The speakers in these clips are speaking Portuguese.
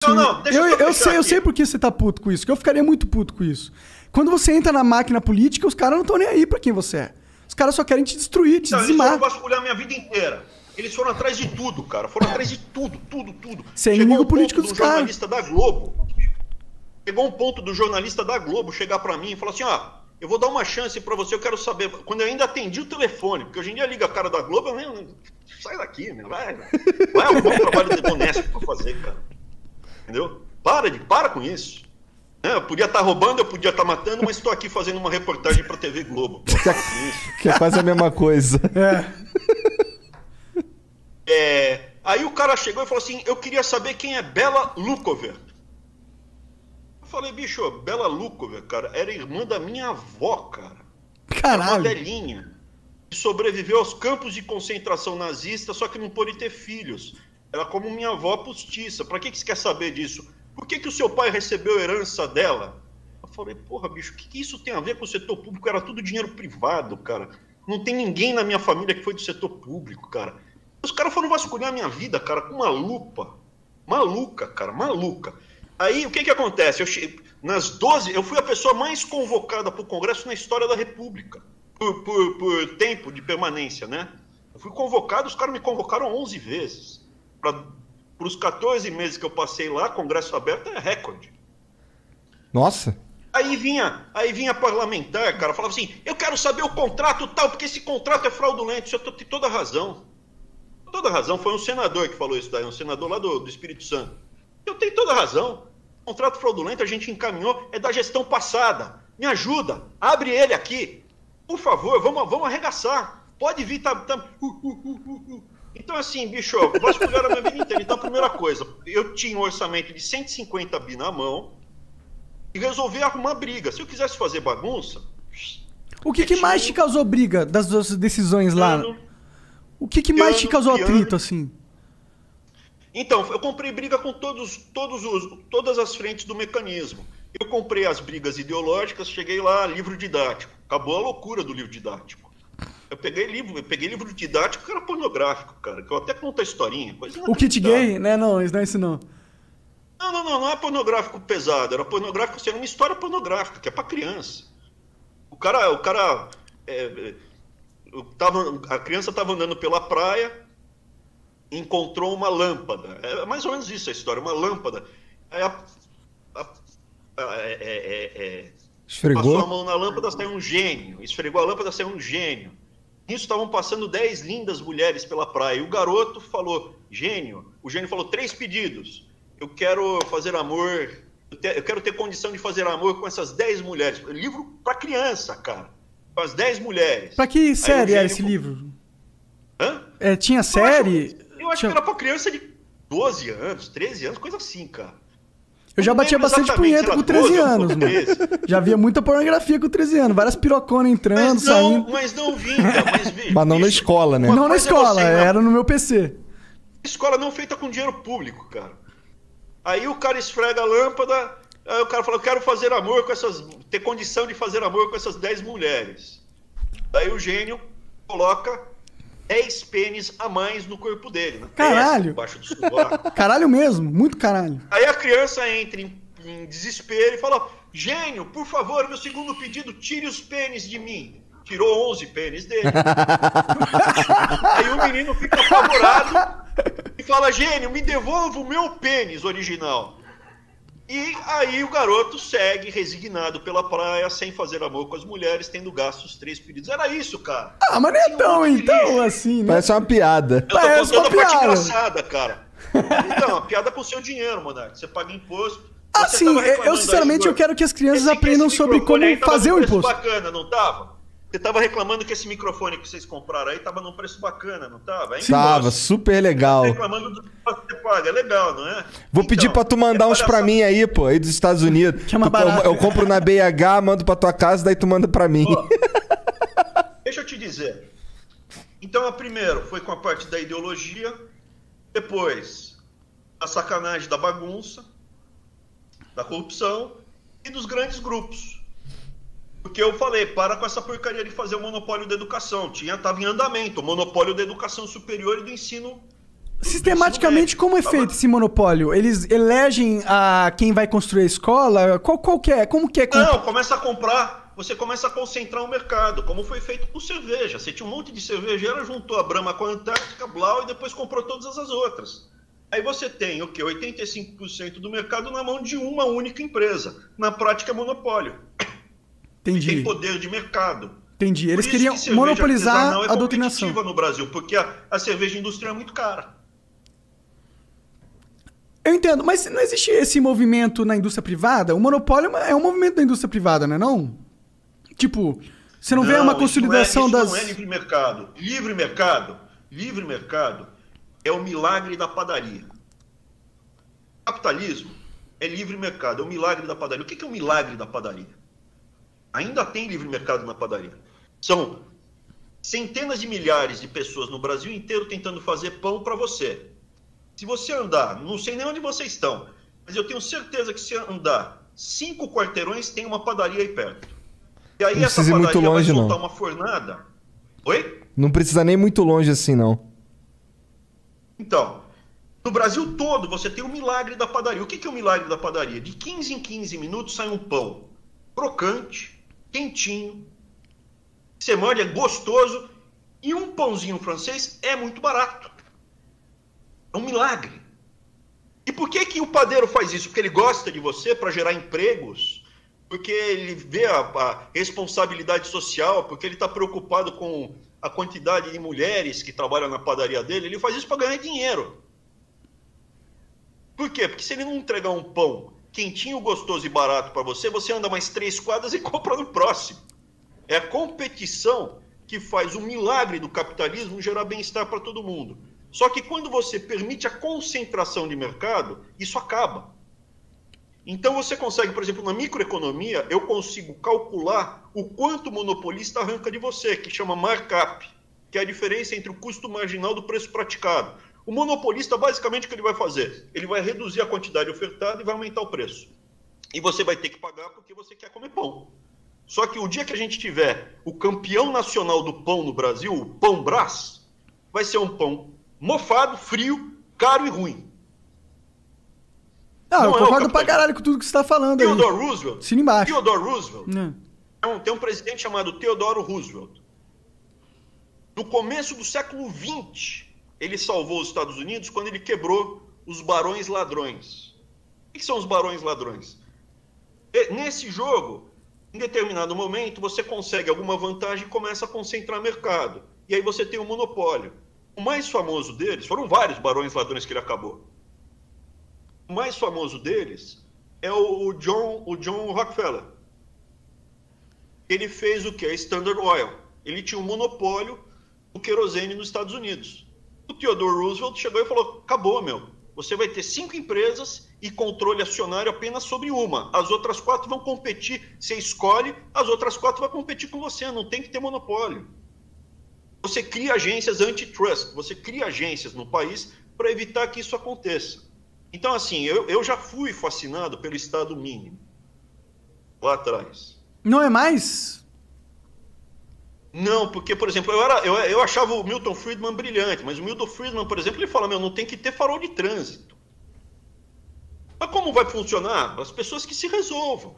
Não, não, deixa Eu sei por que você tá puto com isso, que eu ficaria muito puto com isso. Quando você entra na máquina política, os caras não estão nem aí pra quem você é. Os caras só querem te destruir, te dizimar. Eles foram vasculhar minha vida inteira. Eles foram atrás de tudo, cara. Foram atrás de tudo. Você é inimigo político dos caras. Jornalista da Globo. Chegou um ponto do jornalista da Globo chegar pra mim e falar assim, ó, eu vou dar uma chance pra você, eu quero saber. Quando eu ainda atendi o telefone, porque hoje em dia liga a cara da Globo, sai daqui, meu. Vai arrumar um trabalho honesto pra fazer, cara. Entendeu? Para com isso. Eu podia estar roubando, eu podia estar matando, mas estou aqui fazendo uma reportagem para a TV Globo. Que é quase a mesma coisa. Aí o cara chegou e falou assim, eu queria saber quem é Bela Lukover. Eu falei, bicho, Bela Lukover, cara, era irmã da minha avó, cara. Caralho. Uma velhinha. Que sobreviveu aos campos de concentração nazista, só que não pôde ter filhos. Era como minha avó postiça. Pra que você quer saber disso? Por que o seu pai recebeu a herança dela? Eu falei, porra, bicho, o que isso tem a ver com o setor público? Era tudo dinheiro privado, cara. Não tem ninguém na minha família que foi do setor público, cara. Os caras foram vasculhar a minha vida, cara, com uma lupa. Maluca, cara, maluca. Aí, o que acontece? Eu fui a pessoa mais convocada para o Congresso na história da República. Por tempo de permanência, né? Eu fui convocado, os caras me convocaram 11 vezes. Para os 14 meses que eu passei lá, Congresso aberto é recorde. Nossa. Aí vinha parlamentar, cara, falava assim, eu quero saber o contrato tal, porque esse contrato é fraudulento. Isso eu tenho toda a razão. Toda a razão. Foi um senador que falou isso daí, um senador lá do Espírito Santo. Eu tenho toda a razão. O contrato fraudulento a gente encaminhou, é da gestão passada. Me ajuda, abre ele aqui. Por favor, vamos arregaçar. Pode vir, Então, assim, bicho, vasculharam a minha vida inteira. Então, a primeira coisa, eu tinha um orçamento de 150 bi na mão e resolvi arrumar briga. Se eu quisesse fazer bagunça... O que mais te causou briga das suas decisões lá? O que mais te causou atrito, assim? Então, eu comprei briga com todas as frentes do mecanismo. Eu comprei as brigas ideológicas, cheguei lá, livro didático. Acabou a loucura do livro didático. Eu peguei livro didático que era pornográfico, cara. Que eu até conto a historinha. O kit gay, né? Não, isso não é isso não. Não é pornográfico pesado. Era pornográfico, assim, era uma história pornográfica, que é pra criança. A criança tava andando pela praia, encontrou uma lâmpada. É mais ou menos isso a história, uma lâmpada. Aí esfregou? Passou a mão na lâmpada, saiu um gênio. Esfregou a lâmpada, saiu um gênio. Nisso estavam passando 10 lindas mulheres pela praia. E o garoto falou, gênio. O gênio falou, 3 pedidos. Eu quero fazer amor, eu quero ter condição de fazer amor com essas 10 mulheres. Livro para criança, cara. Com as 10 mulheres. Pra que série era esse livro? Hã? Tinha série? Eu acho que era pra criança de 12 anos, 13 anos, coisa assim, cara. Eu já batia bastante punheta com 13 anos, mano. Já via muita pornografia com 13 anos. Várias piroconas entrando, saindo. Mas não vinha. Mas não na escola, né? Não na escola, era no meu PC. Escola não feita com dinheiro público, cara. Aí o cara esfrega a lâmpada, aí o cara fala, eu quero fazer amor com essas... ter condição de fazer amor com essas 10 mulheres. Aí o gênio coloca 10 pênis a mais no corpo dele. Caralho! Embaixo do sovaco. Caralho mesmo, muito caralho. Aí a criança entra em desespero e fala, gênio, por favor, meu segundo pedido, tire os pênis de mim. Tirou 11 pênis dele. Aí o menino fica apavorado e fala, gênio, me devolva o meu pênis original. E aí o garoto segue resignado pela praia, sem fazer amor com as mulheres, tendo gasto os 3 pedidos. Era isso, cara. Ah, mas não é tão então assim, né? Parece uma piada. Eu tô contando a parte engraçada, cara. Então, a piada com o seu dinheiro, Monark. Você paga imposto. Sim, eu sinceramente eu quero que as crianças aprendam sobre como fazer o imposto. Bacana, não tava? Você tava reclamando que esse microfone que vocês compraram aí tava num preço bacana, não tava? Tava, super legal. Você tá reclamando do que você paga, é legal, não é? Vou pedir pra tu mandar uns pra mim aí, pô, aí dos Estados Unidos. Que é mais barato. Eu compro na BH, mando pra tua casa, daí tu manda pra mim. Ó, deixa eu te dizer. Então, a primeiro foi com a parte da ideologia, depois a sacanagem da bagunça, da corrupção e dos grandes grupos. Porque eu falei, para com essa porcaria de fazer o monopólio da educação. Tava em andamento, o monopólio da educação superior e do ensino Sistematicamente, como é feito esse monopólio? Eles elegem a quem vai construir a escola? Qual que é? Como que é? Não, começa a comprar, você começa a concentrar o mercado, como foi feito com cerveja. Você tinha um monte de cervejeira, juntou a Brahma com a Antártica, Blau, e depois comprou todas as outras. Aí você tem o quê? 85% do mercado na mão de uma única empresa. Na prática é monopólio. Entendi. Tem poder de mercado. Entendi. Eles queriam monopolizar a doutrinação. No Brasil, porque a cerveja industrial é muito cara. Eu entendo, mas não existe esse movimento na indústria privada? O monopólio é um movimento da indústria privada, não é não? Tipo, você não vê uma consolidação isso das... não é livre mercado. Livre mercado é o milagre da padaria. Capitalismo é livre mercado, é o milagre da padaria. O que é o milagre da padaria? Ainda tem livre mercado na padaria. São centenas de milhares de pessoas no Brasil inteiro tentando fazer pão para você. Se você andar, não sei nem onde vocês estão, mas eu tenho certeza que se andar 5 quarteirões tem uma padaria aí perto. E aí essa padaria muito longe, vai soltar uma fornada. Oi? Não precisa nem muito longe assim, não. Então, no Brasil todo você tem o milagre da padaria. O que é o milagre da padaria? De 15 em 15 minutos sai um pão crocante, quentinho, você molha, é gostoso, e um pãozinho francês é muito barato. É um milagre. E por que o padeiro faz isso? Porque ele gosta de você para gerar empregos, porque ele vê a responsabilidade social, porque ele está preocupado com a quantidade de mulheres que trabalham na padaria dele. Ele faz isso para ganhar dinheiro. Por quê? Porque se ele não entregar um pão quentinho, gostoso e barato para você, você anda mais 3 quadras e compra no próximo. É a competição que faz o milagre do capitalismo gerar bem-estar para todo mundo. Só que quando você permite a concentração de mercado, isso acaba. Então você consegue, por exemplo, na microeconomia, eu consigo calcular o quanto o monopolista arranca de você, que chama markup, que é a diferença entre o custo marginal do preço praticado. O monopolista, basicamente, o que ele vai fazer? Ele vai reduzir a quantidade ofertada e vai aumentar o preço. E você vai ter que pagar porque você quer comer pão. Só que o dia que a gente tiver o campeão nacional do pão no Brasil, o Pão Brás, vai ser um pão mofado, frio, caro e ruim. Não, eu concordo pra caralho com tudo que você tá falando aí. Theodore Roosevelt. Assina embaixo. Theodore Roosevelt. Tem um presidente chamado Theodore Roosevelt. No começo do século XX, ele salvou os Estados Unidos quando ele quebrou os barões ladrões. O que são os barões ladrões? Nesse jogo, em determinado momento, você consegue alguma vantagem e começa a concentrar mercado. E aí você tem um monopólio. O mais famoso deles, foram vários barões ladrões que ele acabou. O mais famoso deles é o John Rockefeller. Ele fez o que? A Standard Oil. Ele tinha um monopólio do querosene nos Estados Unidos. O Theodore Roosevelt chegou e falou, acabou, meu. Você vai ter 5 empresas e controle acionário apenas sobre uma. As outras 4 vão competir. Você escolhe, as outras 4 vão competir com você. Não tem que ter monopólio. Você cria agências antitrust. Você cria agências no país para evitar que isso aconteça. Então, assim, eu já fui fascinado pelo Estado mínimo. Lá atrás. Não é mais? Não, porque, por exemplo, eu achava o Milton Friedman brilhante, mas o Milton Friedman, por exemplo, ele fala, não tem que ter farol de trânsito. Mas como vai funcionar? As pessoas que se resolvam.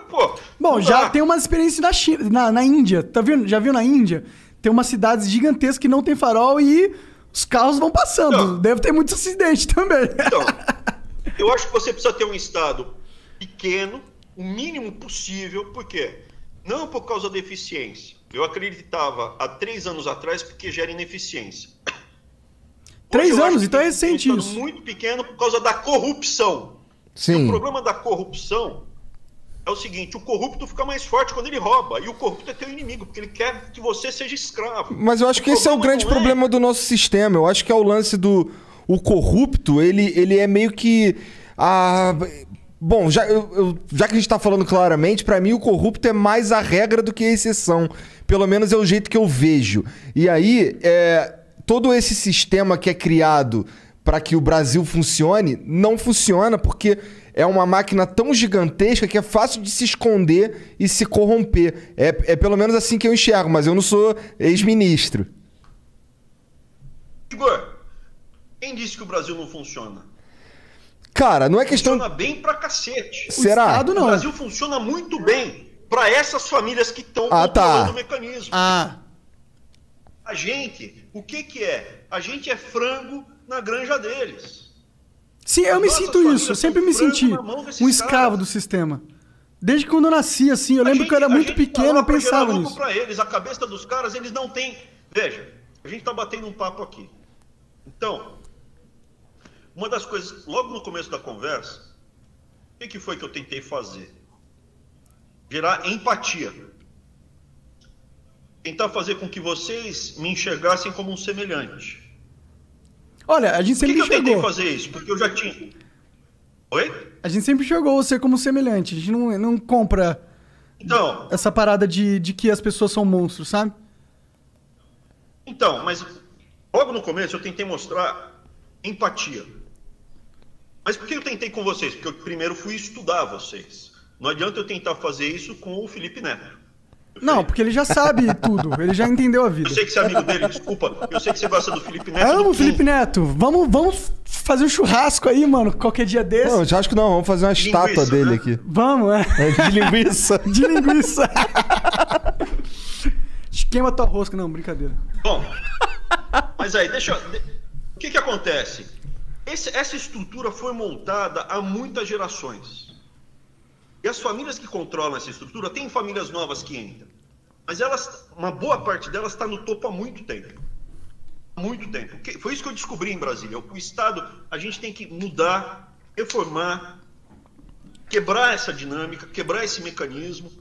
Pô, bom, já tem umas experiências da China, na Índia. Tá vendo? Já viu na Índia? Tem umas cidades gigantescas que não tem farol e os carros vão passando. Então, deve ter muitos acidentes também. Então, eu acho que você precisa ter um estado pequeno, o mínimo possível. Por quê? Não por causa da eficiência. Eu acreditava há 3 anos atrás porque gera ineficiência. 3 anos? Então é recente isso. Muito pequeno por causa da corrupção. Sim. E o problema da corrupção é o seguinte, o corrupto fica mais forte quando ele rouba. E o corrupto é teu inimigo, porque ele quer que você seja escravo. Mas eu acho que esse é o grande problema do nosso sistema. Eu acho que é o lance do... O corrupto, ele é meio que... Bom, já que a gente tá falando claramente, pra mim o corrupto é mais a regra do que a exceção. Pelo menos é o jeito que eu vejo. E aí, todo esse sistema que é criado para que o Brasil funcione, não funciona porque é uma máquina tão gigantesca que é fácil de se esconder e se corromper. É pelo menos assim que eu enxergo, mas eu não sou ex-ministro. Igor, Quem disse que o Brasil não funciona? Cara, não é questão... Funciona bem pra cacete. Será? O Estado, não. O Brasil funciona muito bem para essas famílias que estão controlando o mecanismo. Ah. A gente, o que é? A gente é frango na granja deles. Sim, eu me sinto isso. Eu sempre me senti um escravo do sistema. Desde quando eu nasci, assim, eu lembro que eu era muito pequeno, eu pensava nisso. Pra eles, a cabeça dos caras, eles não têm... Veja, a gente tá batendo um papo aqui. Então, uma das coisas, logo no começo da conversa, o que foi que eu tentei fazer? Gerar empatia. Tentar fazer com que vocês me enxergassem como um semelhante. Olha, a gente sempre Por que eu tentei enxergou. fazer isso? Porque eu já tinha... Oi? A gente sempre enxergou você como semelhante. A gente não compra Então, essa parada de que as pessoas são monstros, sabe? Então, mas logo no começo eu tentei mostrar empatia. Mas por que eu tentei com vocês? Porque eu primeiro fui estudar vocês. Não adianta eu tentar fazer isso com o Felipe Neto. Não, porque ele já sabe tudo. Ele já entendeu a vida. Eu sei que você é amigo dele, desculpa. Eu sei que você gosta do Felipe Neto. Amo o Felipe Neto. Vamos fazer um churrasco aí, mano, qualquer dia desse. Não, eu acho que não. Vamos fazer uma estátua dele, né? aqui. Vamos, é. De linguiça. De linguiça. Queima tua rosca. Não, brincadeira. Bom, mas aí, o que acontece? Essa estrutura foi montada há muitas gerações. E as famílias que controlam essa estrutura, tem famílias novas que entram. Mas uma boa parte delas está no topo há muito tempo. Há muito tempo. Foi isso que eu descobri em Brasília. O Estado, a gente tem que mudar, reformar, quebrar essa dinâmica, quebrar esse mecanismo,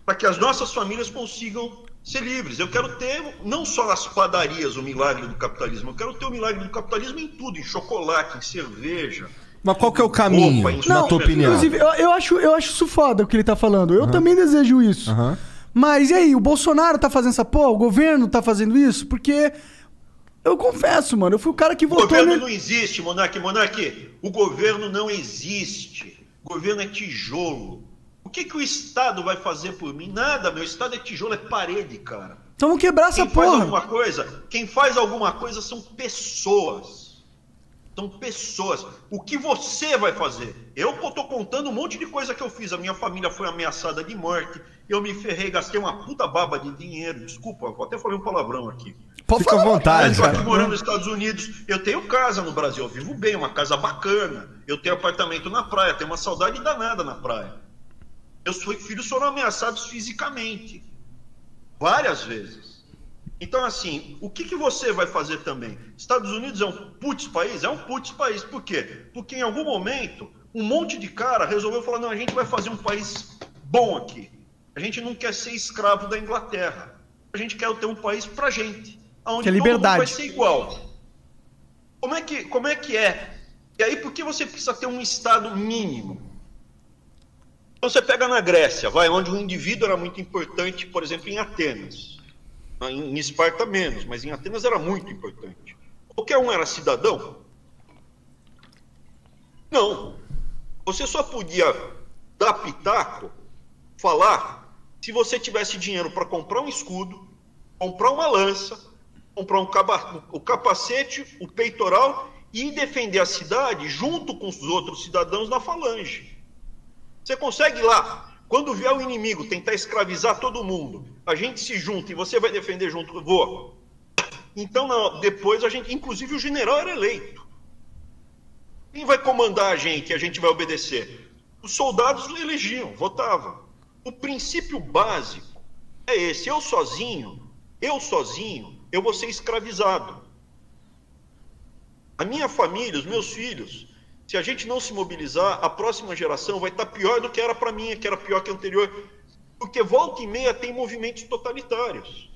para que as nossas famílias consigam ser livres. Eu quero ter, não só nas padarias, o milagre do capitalismo, eu quero ter o milagre do capitalismo em tudo, em chocolate, em cerveja. Mas qual que é o caminho, na tua opinião? Inclusive, eu acho isso foda o que ele tá falando. Eu também desejo isso. Mas e aí, o Bolsonaro tá fazendo essa porra? O governo tá fazendo isso? Porque eu confesso, mano, eu fui o cara que votou... O governo não existe, Monark. O governo não existe. O governo é tijolo. O que o Estado vai fazer por mim? Nada, meu Estado é tijolo, é parede, cara. Então vamos quebrar essa porra. Quem faz alguma coisa são pessoas. São pessoas. O que você vai fazer? Eu tô contando um monte de coisa que eu fiz. A minha família foi ameaçada de morte. Eu me ferrei, gastei uma puta baba de dinheiro. Desculpa, eu até falei um palavrão aqui. Fica à vontade, eu tô aqui morando nos Estados Unidos. Eu tenho casa no Brasil. Eu vivo bem, uma casa bacana. Eu tenho apartamento na praia. Tenho uma saudade danada na praia. Meus filhos foram ameaçados fisicamente. Várias vezes. Então, assim, o que você vai fazer também? Estados Unidos é um putz país? É um putz país. Por quê? Porque em algum momento, um monte de cara resolveu falar, não, a gente vai fazer um país bom aqui. A gente não quer ser escravo da Inglaterra. A gente quer ter um país pra gente. Onde que é liberdade. Todo mundo vai ser igual. Como é que é? E aí, por que você precisa ter um Estado mínimo? Então, você pega na Grécia, onde o indivíduo era muito importante, por exemplo, em Atenas. Em Esparta menos, mas em Atenas era muito importante. Qualquer um era cidadão? Não. Você só podia dar pitaco, falar, se você tivesse dinheiro para comprar um escudo, comprar uma lança, comprar o capacete, o peitoral e defender a cidade junto com os outros cidadãos na falange. Você consegue ir lá. Quando vier o inimigo tentar escravizar todo mundo, a gente se junta e você vai defender junto, vou. Então, depois a gente, inclusive o general era eleito. Quem vai comandar a gente vai obedecer? Os soldados elegiam, votavam. O princípio básico é esse, eu sozinho, eu vou ser escravizado. A minha família, os meus filhos, se a gente não se mobilizar, a próxima geração vai estar pior do que era para mim, que era pior que a anterior. Porque volta e meia tem movimentos totalitários.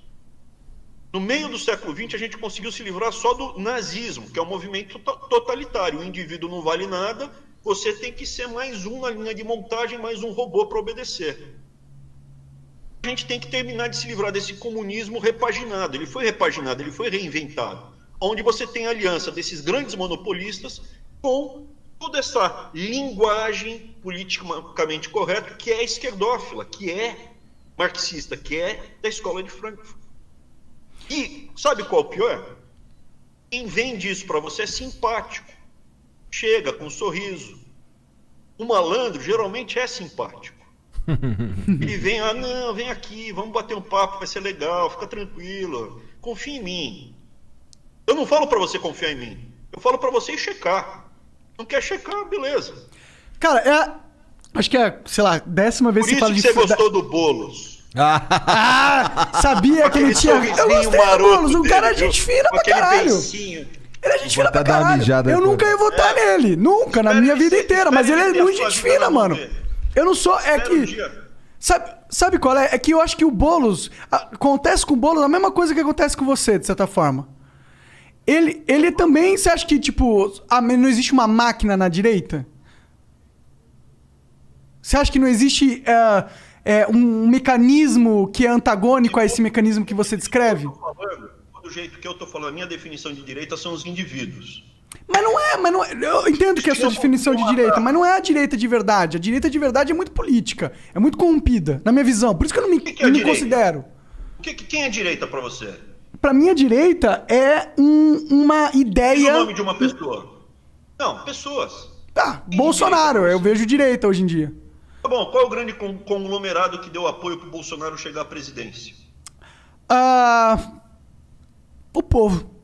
No meio do século XX, a gente conseguiu se livrar só do nazismo, que é um movimento totalitário. O indivíduo não vale nada, você tem que ser mais um na linha de montagem, mais um robô para obedecer. A gente tem que terminar de se livrar desse comunismo repaginado. Ele foi repaginado, ele foi reinventado. Onde você tem a aliança desses grandes monopolistas com toda essa linguagem politicamente correta que é esquerdófila, que é marxista, que é da escola de Frankfurt. E sabe qual é o pior? Quem vende isso para você é simpático. Chega com um sorriso. O malandro geralmente é simpático. Ele vem, não, vem aqui, vamos bater um papo, vai ser legal, fica tranquilo, confia em mim. Eu não falo para você confiar em mim, eu falo para você ir checar. Não quer checar, beleza. Cara, acho que é, sei lá, 10ª vez Por que você fala de... Por isso que você gostou do Boulos. Sabia que ele tinha... Eu gostei do Boulos, o cara é gente fina pra caralho. Beicinho. Ele é gente fina pra caralho. Eu nunca ia votar nele, nunca, na minha vida inteira, mas ele é muito gente fina, mano. Eu não sou... É que... Sabe qual é? É que eu acho que o Boulos... Acontece com o Boulos a mesma coisa que acontece com você, de certa forma. Ele também... Você acha que, tipo... não existe uma máquina na direita? Você acha que não existe um mecanismo que é antagônico a esse mecanismo que você descreve? Do jeito que eu tô falando, a minha definição de direita são os indivíduos. Mas não é. Eu entendo que é a sua definição de direita, mas não é a direita de verdade. A direita de verdade é muito política. É muito corrompida, na minha visão. Por isso que eu não me considero. Quem é direita pra você? Pra mim, a direita é uma ideia... Diz o nome de uma pessoa. Não, pessoas. Tá, Bolsonaro. Eu vejo direita hoje em dia. Tá bom, qual é o grande conglomerado que deu apoio pro Bolsonaro chegar à presidência? O povo.